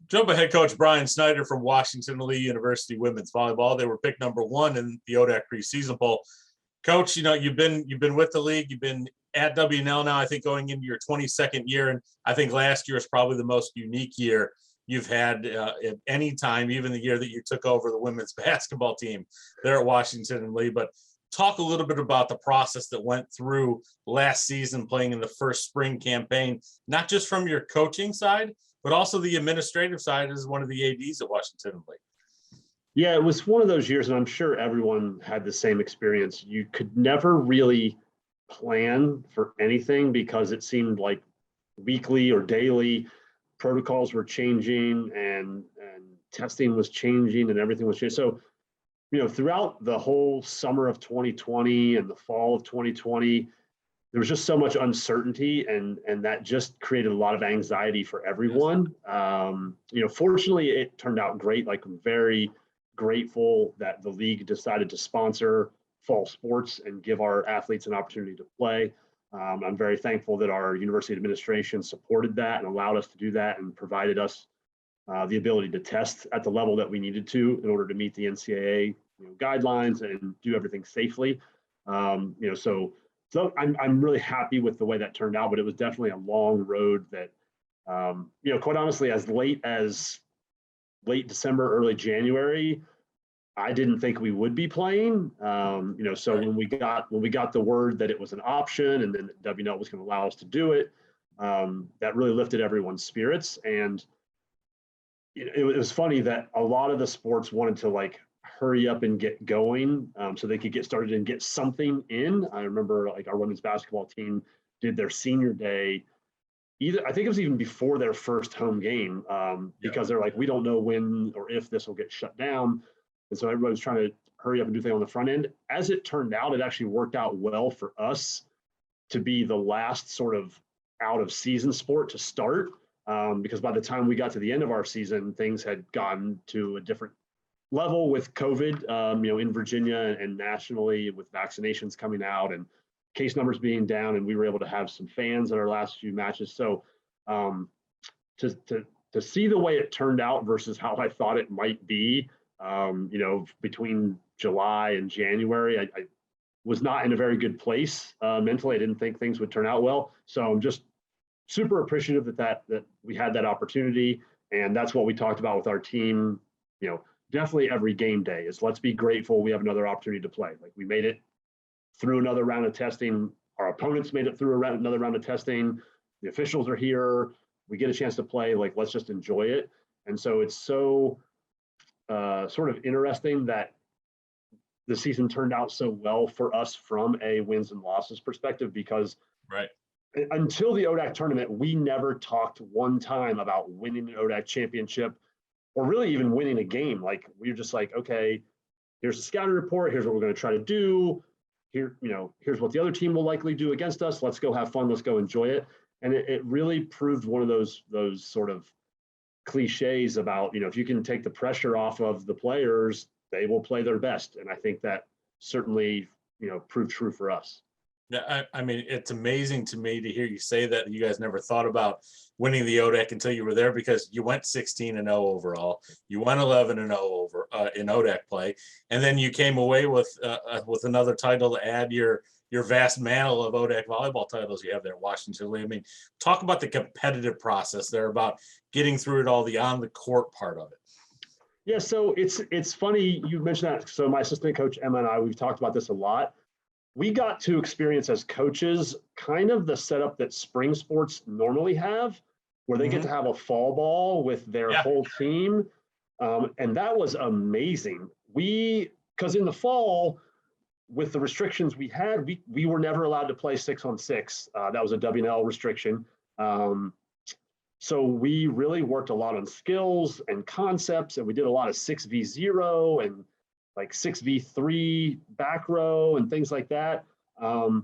Jumbo head coach Bryan Snyder from Washington Lee University women's volleyball. They were picked number 1 in the ODAC preseason poll. Coach, you've been with the league. You've been at WNL now, I think, going into your 22nd year, and I think last year is probably the most unique year you've had at any time, even the year that you took over the women's basketball team there at Washington and Lee. But talk a little bit about the process that went through last season, playing in the first spring campaign, not just from your coaching side, but also the administrative side as one of the ADs at Washington and Lee. Yeah, it was one of those years, and I'm sure everyone had the same experience. You could never really plan for anything because it seemed like weekly or daily protocols were changing and testing was changing and everything was changing. So, throughout the whole summer of 2020 and the fall of 2020, there was just so much uncertainty, and that just created a lot of anxiety for everyone. Fortunately, it turned out great. Like, I'm very grateful that the league decided to sponsor fall sports and give our athletes an opportunity to play. I'm very thankful that our university administration supported that and allowed us to do that and provided us the ability to test at the level that we needed to in order to meet the NCAA guidelines and do everything safely. So I'm really happy with the way that turned out, but it was definitely a long road that, quite honestly, as late December, early January, I didn't think we would be playing. So when we got the word that it was an option and then WNL was going to allow us to do it, that really lifted everyone's spirits. And it was funny that a lot of the sports wanted to hurry up and get going so they could get started and get something in. I remember our women's basketball team did their senior day. I think it was even before their first home game because they're like, we don't know when or if this will get shut down. And so everybody was trying to hurry up and do things on the front end. As it turned out, it actually worked out well for us to be the last sort of out of season sport to start because by the time we got to the end of our season, things had gone to a different level with COVID, in Virginia and nationally with vaccinations coming out and case numbers being down, and we were able to have some fans in our last few matches. So to see the way it turned out versus how I thought it might be, between July and January, I was not in a very good place mentally. I didn't think things would turn out well. So I'm just super appreciative that we had that opportunity. And that's what we talked about with our team, definitely every game day is let's be grateful we have another opportunity to play. Like, we made it through another round of testing. Our opponents made it through another round of testing. The officials are here. We get a chance to play. Let's just enjoy it. And so it's so sort of interesting that the season turned out so well for us from a wins and losses perspective because until the ODAC tournament, we never talked one time about winning an ODAC championship or really even winning a game. We were just like, okay, here's the scouting report. Here's what we're going to try to do. Here's what the other team will likely do against us. Let's go have fun. Let's go enjoy it. And it really proved one of those sort of cliches about, if you can take the pressure off of the players, they will play their best. And I think that certainly, proved true for us. Yeah, I mean, it's amazing to me to hear you say that you guys never thought about winning the ODAC until you were there, because you went 16-0 overall, you went 11-0 over in ODAC play, and then you came away with another title to add your vast mantle of ODAC volleyball titles you have there at Washington Lee. I mean, talk about the competitive process there, about getting through it all, the on the court part of it. Yeah, so it's funny you mentioned that. So my assistant coach Emma and I, we've talked about this a lot. We got to experience as coaches kind of the setup that spring sports normally have, where they get to have a fall ball with their whole team. And that was amazing. Because in the fall, with the restrictions we had, we were never allowed to play 6-on-6. That was a WNL restriction. So we really worked a lot on skills and concepts, and we did a lot of 6v0 and 6v3 back row and things like that. And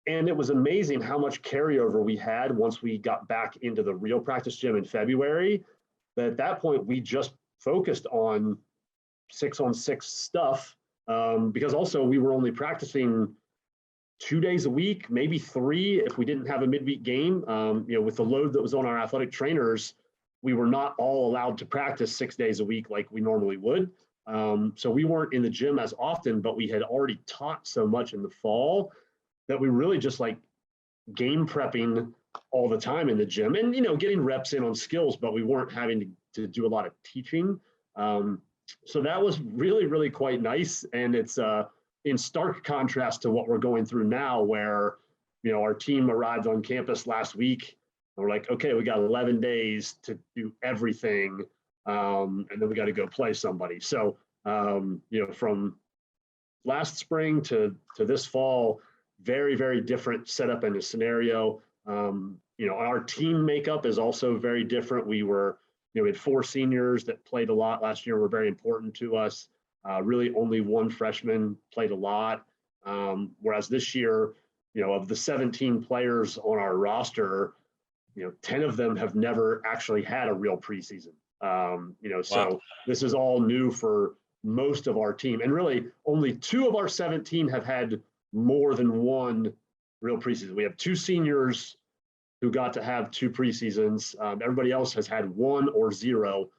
it was amazing how much carryover we had once we got back into the real practice gym in February. That at that point, we just focused on 6-on-6 stuff because also we were only practicing 2 days a week, maybe 3 if we didn't have a midweek game. With the load that was on our athletic trainers, we were not all allowed to practice 6 days a week like we normally would. So we weren't in the gym as often, but we had already taught so much in the fall that we really just like game prepping all the time in the gym and, getting reps in on skills, but we weren't having to do a lot of teaching. So that was really, really quite nice. And it's in stark contrast to what we're going through now, where, our team arrived on campus last week. And we're like, okay, we got 11 days to do everything. And then we got to go play somebody. So, from last spring to this fall, very, very different setup and a scenario. Our team makeup is also very different. We had 4 seniors that played a lot last year, were very important to us. Really only 1 freshman played a lot. Whereas this year, of the 17 players on our roster, 10 of them have never actually had a real preseason. So this is all new for most of our team. And really only 2 of our 17 have had more than 1 real preseason. We have 2 seniors who got to have 2 preseasons. Everybody else has had 1 or 0.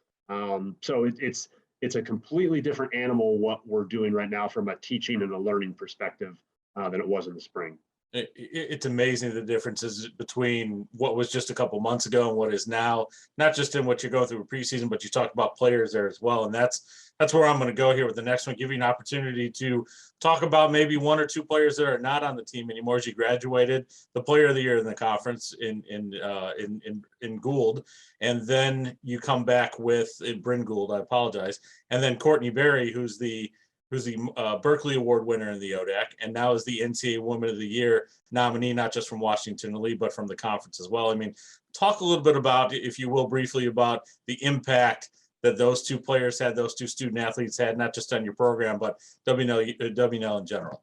So it's a completely different animal what we're doing right now from a teaching and a learning perspective than it was in the spring. It's amazing the differences between what was just a couple months ago and what is now, not just in what you're going through a preseason, but you talk about players there as well. And that's where I'm going to go here with the next one, give you an opportunity to talk about maybe 1 or 2 players that are not on the team anymore as you graduated, the player of the year in the conference in Gould. And then you come back with Bryn Gould, I apologize. And then Courtney Berry, who's the Berkeley Award winner in the ODAC, and now is the NCAA Woman of the Year nominee, not just from Washington Lee, but from the conference as well. I mean, talk a little bit about, if you will, briefly about the impact that those 2 players had, those 2 student athletes had, not just on your program, but WNL in general.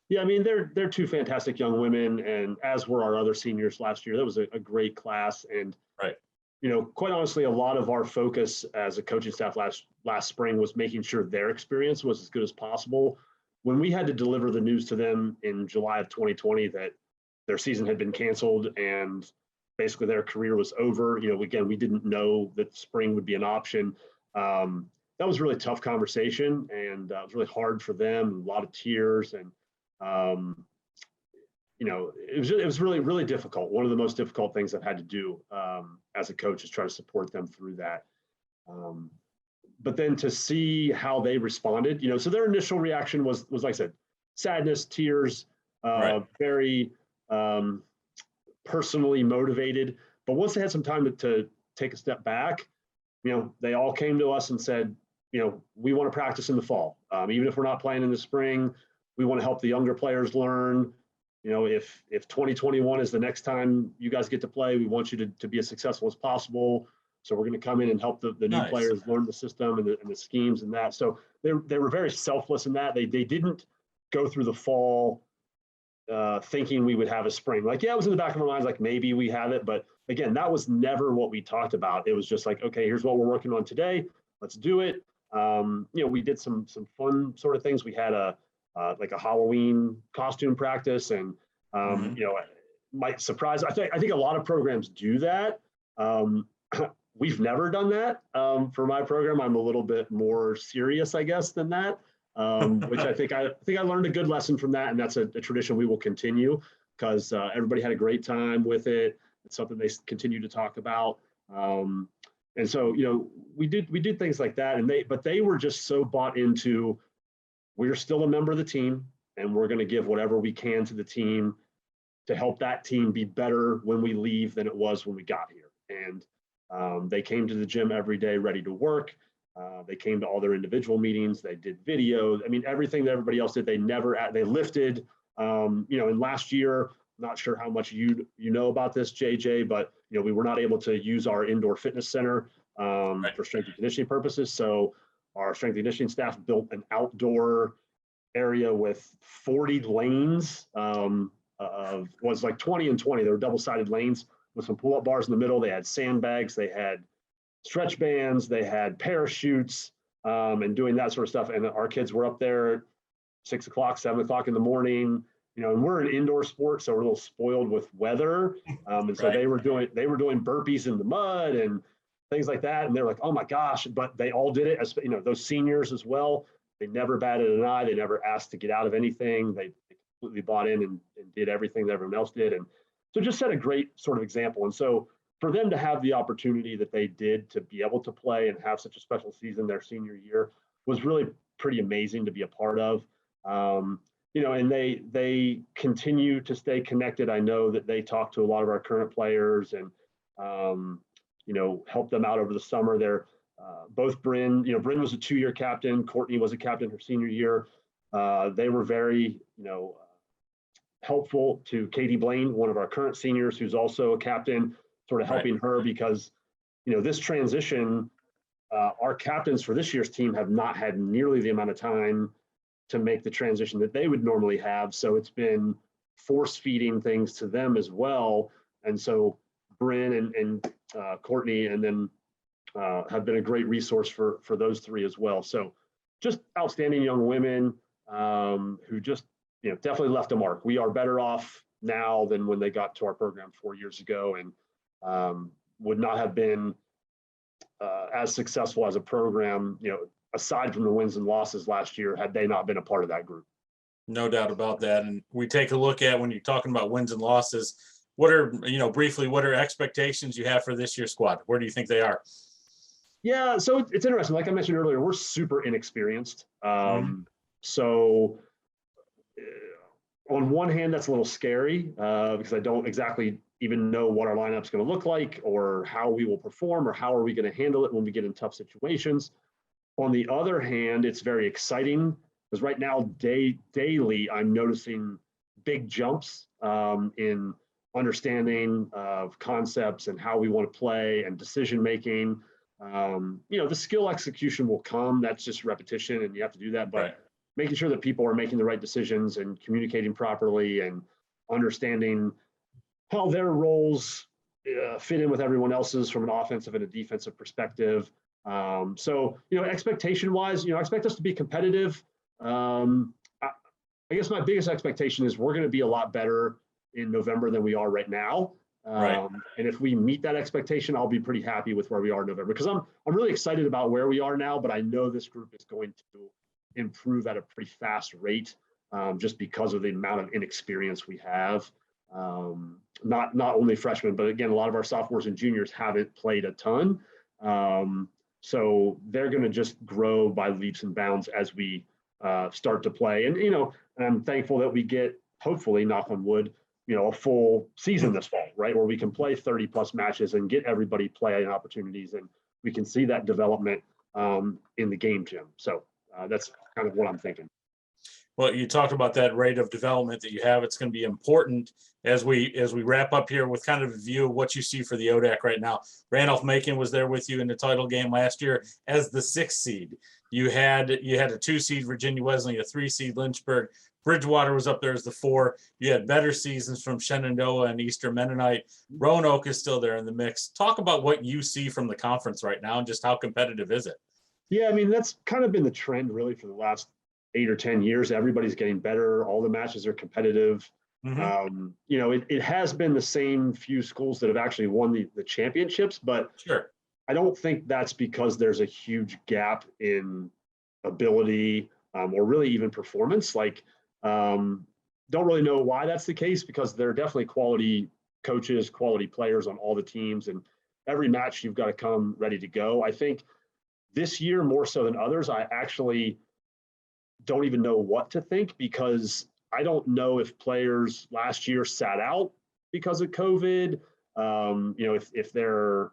Yeah, I mean, they're 2 fantastic young women, and as were our other seniors last year. That was a great class, and right. Quite honestly, a lot of our focus as a coaching staff last spring was making sure their experience was as good as possible. When we had to deliver the news to them in July of 2020 that their season had been canceled and basically their career was over, again, we didn't know that spring would be an option. That was a really tough conversation, and it was really hard for them, a lot of tears, and it was really, really difficult. One of the most difficult things I've had to do as a coach is try to support them through that. But then to see how they responded, so their initial reaction was like I said, sadness, tears, right. Very personally motivated. But once they had some time to take a step back, they all came to us and said, we want to practice in the fall. Even if we're not playing in the spring, we want to help the younger players learn. If 2021 is the next time you guys get to play, we want you to be as successful as possible. So we're going to come in and help the new players learn the system and the schemes and that. So they were very selfless in that. They didn't go through the fall thinking we would have a spring. Like, yeah, it was in the back of our minds, like maybe we have it. But again, that was never what we talked about. It was just like, okay, here's what we're working on today. Let's do it. We did some fun sort of things. We had like a Halloween costume practice, and might surprise. I think a lot of programs do that. We've never done that for my program. I'm a little bit more serious, I guess, than that. Which I think I learned a good lesson from that, and that's a tradition we will continue because everybody had a great time with it. It's something they continue to talk about. And so we did things like that, and they were just so bought into, we're still a member of the team, and we're going to give whatever we can to the team to help that team be better when we leave than it was when we got here. And they came to the gym every day ready to work. They came to all their individual meetings. They did videos. I mean, everything that everybody else did. They lifted. And last year, not sure how much you know about this, JJ, but we were not able to use our indoor fitness center for strength and conditioning purposes. So our strength and conditioning staff built an outdoor area with 40 lanes. Was like 20 and 20. They were double-sided lanes with some pull-up bars in the middle. They had sandbags. They had stretch bands. They had parachutes and doing that sort of stuff. And our kids were up there at 6 o'clock, 7 o'clock in the morning. And we're an indoor sport, so we're a little spoiled with weather. And so they were doing burpees in the mud and things like that. And they're like, oh my gosh, but they all did it, as you know, those seniors as well. They never batted an eye. They never asked to get out of anything. They completely bought in and did everything that everyone else did. And so just set a great sort of example. And so for them to have the opportunity that they did to be able to play and have such a special season their senior year was really pretty amazing to be a part of. You know, and they continue to stay connected. I know that they talk to a lot of our current players and, you know, help them out over the summer. They're both Bryn, you know, Bryn was a 2-year captain. Courtney was a captain her senior year. They were very, you know, helpful to Katie Blaine, one of our current seniors, who's also a captain, sort of helping her because, you know, this transition, our captains for this year's team have not had nearly the amount of time to make the transition that they would normally have. So it's been force feeding things to them as well. And so Bryn and Courtney, and then have been a great resource for those three as well. So just outstanding young women who just, you know, definitely left a mark. We are better off now than when they got to our program 4 years ago, and would not have been as successful as a program, you know, aside from the wins and losses last year, had they not been a part of that group. No doubt about that. And we take a look at, when you're talking about wins and losses, what are, you know, briefly, what are expectations you have for this year's squad? Where do you think they are? Yeah, so it's interesting. Like I mentioned earlier, we're super inexperienced. So on one hand, that's a little scary because I don't exactly even know what our lineup's going to look like or how we will perform or how are we going to handle it when we get in tough situations. On the other hand, it's very exciting because right now, daily, I'm noticing big jumps in understanding of concepts and how we want to play and decision making. You know, the skill execution will come. That's just repetition, and you have to do that. But making sure that people are making the right decisions and communicating properly and understanding how their roles fit in with everyone else's from an offensive and a defensive perspective. So, you know, expectation-wise, you know, I expect us to be competitive. I guess my biggest expectation is we're going to be a lot better in November than we are right now. And if we meet that expectation, I'll be pretty happy with where we are in November, because I'm really excited about where we are now, but I know this group is going to improve at a pretty fast rate just because of the amount of inexperience we have. Not only freshmen, but again, a lot of our sophomores and juniors haven't played a ton. So they're going to just grow by leaps and bounds as we start to play. And, you know, and I'm thankful that we get, hopefully, knock on wood, you know, a full season this fall, right? Where we can play 30 plus matches and get everybody playing opportunities. And we can see that development in the game, Jim. So that's kind of what I'm thinking. Well, you talked about that rate of development that you have. It's going to be important as we wrap up here with kind of a view of what you see for the ODAC right now. Randolph-Macon was there with you in the title game last year as the 6th seed. You had a 2 seed Virginia Wesleyan, a 3 seed Lynchburg. Bridgewater was up there as the 4. You had better seasons from Shenandoah and Eastern Mennonite. Roanoke is still there in the mix. Talk about what you see from the conference right now and just how competitive is it? Yeah, I mean, that's kind of been the trend really for the last 8 or 10 years. Everybody's getting better. All the matches are competitive. You know, it has been the same few schools that have actually won the championships, but sure, I don't think that's because there's a huge gap in ability or really even performance. Like, don't really know why that's the case, because there are definitely quality coaches, quality players on all the teams, and every match you've got to come ready to go. I think this year, more so than others, I actually don't even know what to think, because I don't know if players last year sat out because of COVID. You know, if there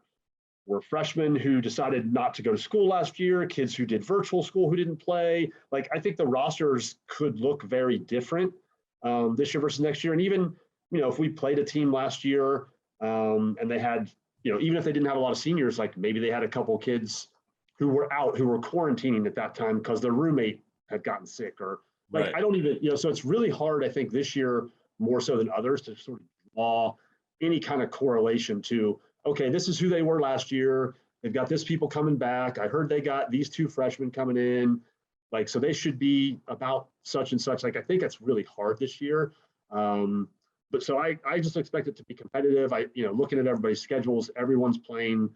were freshmen who decided not to go to school last year, kids who did virtual school who didn't play. Like, I think the rosters could look very different this year versus next year. And even, you know, if we played a team last year and they had, you know, even if they didn't have a lot of seniors, like maybe they had a couple kids who were out, who were quarantining at that time because their roommate had gotten sick, or like, I don't even, you know, so it's really hard, I think, this year more so than others to sort of draw any kind of correlation to, okay, this is who they were last year. They've got this people coming back. I heard they got these 2 freshmen coming in. Like, so they should be about such and such. Like, I think that's really hard this year. But so I just expect it to be competitive. You know, looking at everybody's schedules, everyone's playing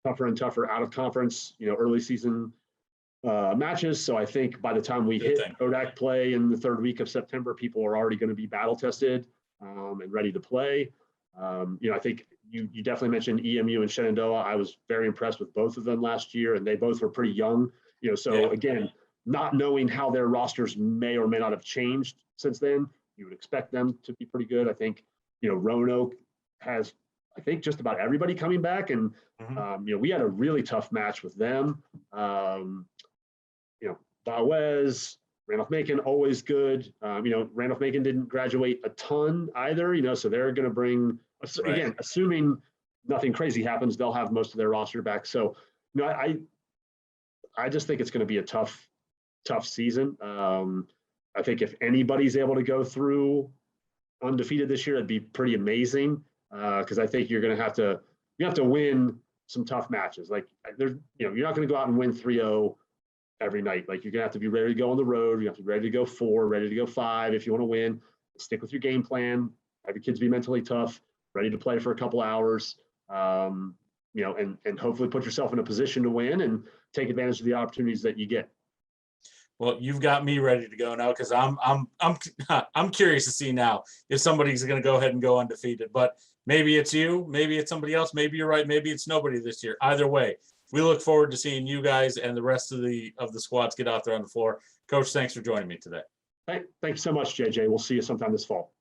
tougher and tougher out of conference, early season matches. So I think by the time we hit ODAC play in the third week of September, people are already going to be battle tested and ready to play. I think you definitely mentioned EMU and Shenandoah. I was very impressed with both of them last year, and they both were pretty young. Again, not knowing how their rosters may or may not have changed since then, you would expect them to be pretty good. I think, Roanoke has, I think, just about everybody coming back, and we had a really tough match with them. Bawez, Randolph-Macon, always good. Randolph-Macon didn't graduate a ton either, so they're going to bring, again, assuming nothing crazy happens, they'll have most of their roster back. So, I just think it's going to be a tough season. I think if anybody's able to go through undefeated this year, it'd be pretty amazing. Because I think you're going to have to win some tough matches. Like you're not going to go out and win 3-0 every night. Like you're going to have to be ready to go on the road. You have to be ready to go 4, ready to go 5 if you want to win. Stick with your game plan. Have your kids be mentally tough, ready to play for a couple hours. And hopefully put yourself in a position to win and take advantage of the opportunities that you get. Well, you've got me ready to go now because I'm curious to see now if somebody's going to go ahead and go undefeated. But maybe it's you, maybe it's somebody else, maybe you're right, maybe it's nobody this year. Either way, we look forward to seeing you guys and the rest of the squads get out there on the floor. Coach, thanks for joining me today. Thanks so much, JJ. We'll see you sometime this fall.